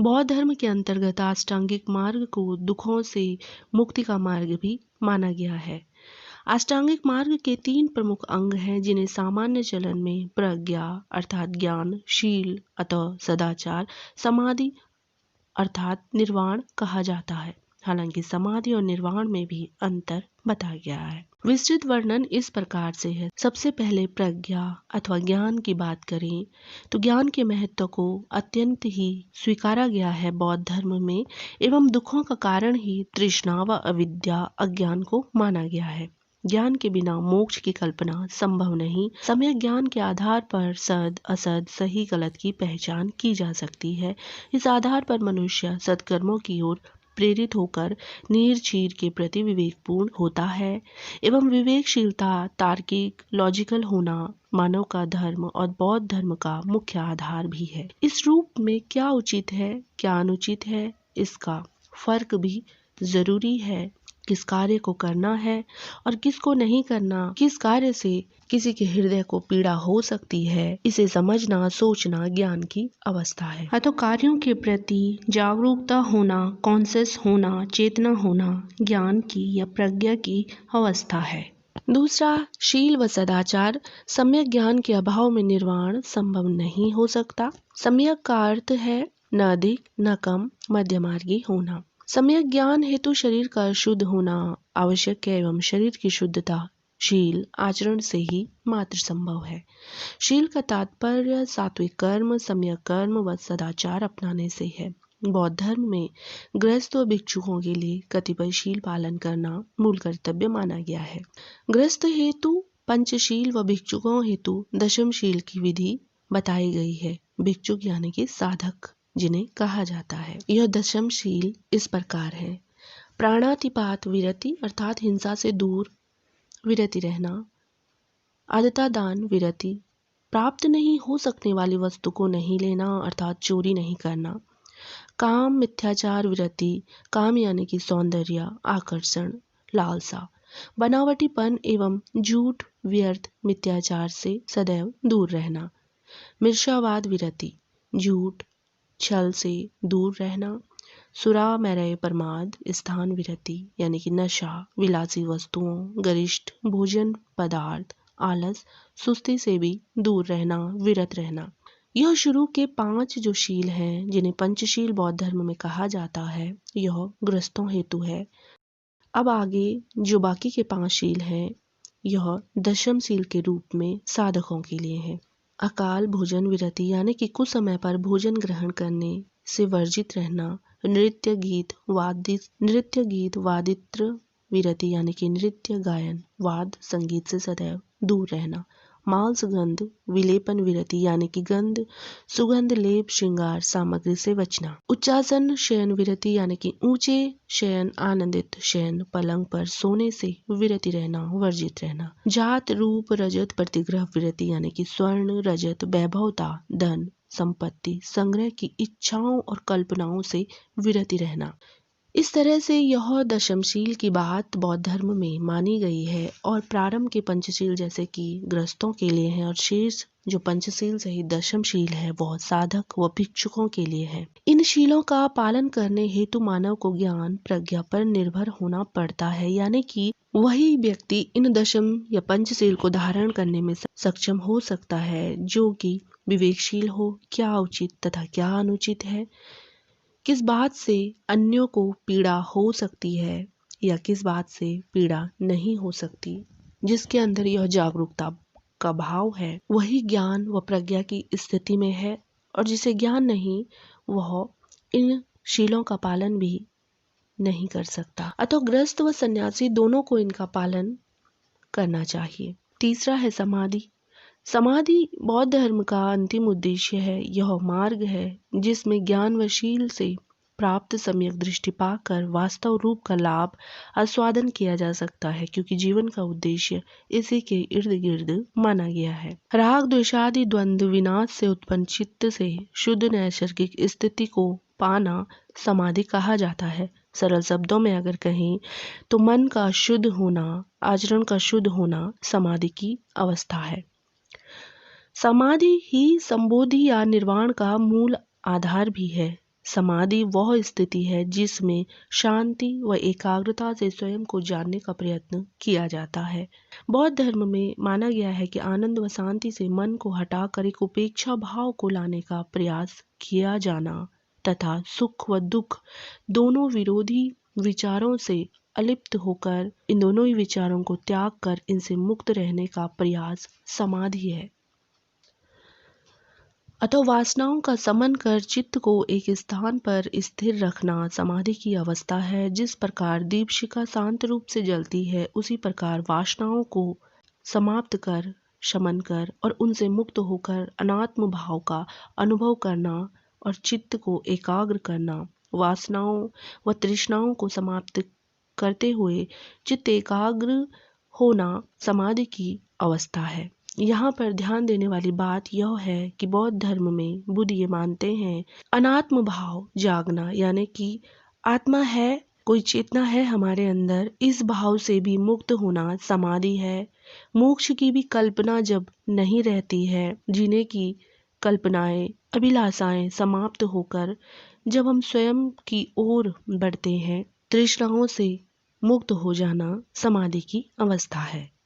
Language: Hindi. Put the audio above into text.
बौद्ध धर्म के अंतर्गत अष्टांगिक मार्ग को दुखों से मुक्ति का मार्ग भी माना गया है। अष्टांगिक मार्ग के 3 प्रमुख अंग हैं जिन्हें सामान्य चलन में प्रज्ञा अर्थात ज्ञान, शील अथवा सदाचार, समाधि अर्थात निर्वाण कहा जाता है। हालांकि समाधि और निर्वाण में भी अंतर बताया गया है। विस्तृत वर्णन इस प्रकार से है। सबसे पहले प्रज्ञा अथवा ज्ञान की बात करें तो ज्ञान के महत्व को अत्यंत ही स्वीकारा गया है बौद्ध धर्म में, एवं दुखों का कारण ही तृष्णा व अविद्या अज्ञान को माना गया है। ज्ञान के बिना मोक्ष की कल्पना संभव नहीं। सम्यक ज्ञान के आधार पर सद असद, सही गलत की पहचान की जा सकती है। इस आधार पर मनुष्य सत्कर्मों की ओर प्रेरित होकर नीर चीर के प्रति विवेकपूर्ण होता है, एवं विवेकशीलता, तार्किक लॉजिकल होना मानव का धर्म और बौद्ध धर्म का मुख्य आधार भी है। इस रूप में क्या उचित है क्या अनुचित है इसका फर्क भी जरूरी है। किस कार्य को करना है और किसको नहीं करना, किस कार्य से किसी के हृदय को पीड़ा हो सकती है, इसे समझना सोचना ज्ञान की अवस्था है। तो कार्यों के प्रति जागरूकता होना, कॉन्शियस होना, चेतना होना ज्ञान की या प्रज्ञा की अवस्था है। दूसरा, शील व सदाचार। सम्यक ज्ञान के अभाव में निर्वाण संभव नहीं हो सकता। सम्यक का अर्थ है न अधिक न कम, मध्यमार्गी होना। सम्यक ज्ञान हेतु शरीर का शुद्ध होना आवश्यक है, एवं शरीर की शुद्धता शील आचरण से ही मात्र संभव है। शील का तात्पर्य सात्विक कर्म, सम्यक कर्म व सदाचार अपनाने से है। बौद्ध धर्म में गृहस्थ व भिक्षुकों के लिए कतिपय शील पालन करना मूल कर्तव्य माना गया है। गृहस्थ हेतु पंचशील व भिक्षुकों हेतु दशम शील की विधि बताई गई है। भिक्षुक यानी कि साधक जिन्हें कहा जाता है। यह दशम शील इस प्रकार है। प्राणातिपात विरति अर्थात हिंसा से दूर विरति रहना। आदता दान विरति, प्राप्त नहीं हो सकने वाली वस्तु को नहीं लेना अर्थात चोरी नहीं करना। काम मिथ्याचार विरति, काम यानी कि सौंदर्य, आकर्षण, लालसा। बनावटीपन एवं झूठ, व्यर्थ, मिथ्याचार से सदैव दूर रहना। मिर्षावाद विरति, झूठ छल से दूर रहना। सुरा मैरय प्रमाद स्थान विरति यानी कि नशा, विलासी वस्तुओं, गरिष्ठ भोजन पदार्थ, आलस, सुस्ती से भी दूर रहना, विरत रहना। यह शुरू के 5 जो शील हैं जिन्हें पंचशील बौद्ध धर्म में कहा जाता है, यह गृहस्थों हेतु है। अब आगे जो बाकी के 5 शील हैं यह दशम शील के रूप में साधकों के लिए है। अकाल भोजन विरति यानी कि कुछ समय पर भोजन ग्रहण करने से वर्जित रहना। नृत्य गीत वादित्र विरति यानी कि नृत्य गायन वाद संगीत से सदैव दूर रहना। मांस गंध विलेपन विरति यानी कि गंध सुगंध लेप श्रृंगार सामग्री से बचना। उच्चासन शयन विरति यानी कि ऊंचे शयन आनंदित शयन पलंग पर सोने से विरति रहना, वर्जित रहना। जात रूप रजत प्रतिग्रह विरति यानी कि स्वर्ण रजत वैभवता धन संपत्ति संग्रह की इच्छाओं और कल्पनाओं से विरति रहना। इस तरह से यह दशमशील की बात बौद्ध धर्म में मानी गई है और प्रारंभ के पंचशील जैसे कि गृहस्थों के लिए है और शेष जो पंचशील सहित दशमशील है वह साधक व भिक्षुकों के लिए है। इन शीलों का पालन करने हेतु मानव को ज्ञान प्रज्ञा पर निर्भर होना पड़ता है, यानी कि वही व्यक्ति इन दशम या पंचशील को धारण करने में सक्षम हो सकता है जो कि विवेकशील हो, क्या उचित तथा क्या अनुचित है, किस बात से अन्यों को पीड़ा हो सकती है या किस बात से पीड़ा नहीं हो सकती। जिसके अंदर यह जागरूकता का भाव है वही ज्ञान व प्रज्ञा की स्थिति में है, और जिसे ज्ञान नहीं वह इन शीलों का पालन भी नहीं कर सकता। अतः गृहस्थ व सन्यासी दोनों को इनका पालन करना चाहिए। तीसरा है समाधि। समाधि बौद्ध धर्म का अंतिम उद्देश्य है। यह मार्ग है जिसमें ज्ञान व शील से प्राप्त सम्यक दृष्टि पाकर वास्तव रूप का लाभ आस्वादन किया जा सकता है, क्योंकि जीवन का उद्देश्य इसी के इर्द गिर्द माना गया है। राग द्वेषादि द्वंद्व विनाश से उत्पन्न चित्त से शुद्ध नैसर्गिक स्थिति को पाना समाधि कहा जाता है। सरल शब्दों में अगर कहें तो मन का शुद्ध होना, आचरण का शुद्ध होना समाधि की अवस्था है। समाधि ही संबोधि या निर्वाण का मूल आधार भी है। समाधि वह स्थिति है जिसमें शांति व एकाग्रता से स्वयं को जानने का प्रयत्न किया जाता है। बौद्ध धर्म में माना गया है कि आनंद व शांति से मन को हटाकर एक उपेक्षा भाव को लाने का प्रयास किया जाना तथा सुख व दुख दोनों विरोधी विचारों से अलिप्त होकर इन दोनों ही विचारों को त्याग कर इनसे मुक्त रहने का प्रयास समाधि है। अतः वासनाओं का समन कर चित्त को एक स्थान पर स्थिर रखना समाधि की अवस्था है। जिस प्रकार दीपशिखा शांत रूप से जलती है, उसी प्रकार वासनाओं को समाप्त कर, शमन कर और उनसे मुक्त होकर अनात्म भाव का अनुभव करना और चित्त को एकाग्र करना, वासनाओं व तृष्णाओं को समाप्त करते हुए चित्त एकाग्र होना समाधि की अवस्था है। यहाँ पर ध्यान देने वाली बात यह है कि बौद्ध धर्म में बुद्ध ये मानते हैं अनात्म भाव जागना, यानी कि आत्मा है, कोई चेतना है हमारे अंदर, इस भाव से भी मुक्त होना समाधि है। मोक्ष की भी कल्पना जब नहीं रहती है, जीने की कल्पनाएं, अभिलाषाएं समाप्त होकर जब हम स्वयं की ओर बढ़ते हैं, तृष्णाओं से मुक्त हो जाना समाधि की अवस्था है।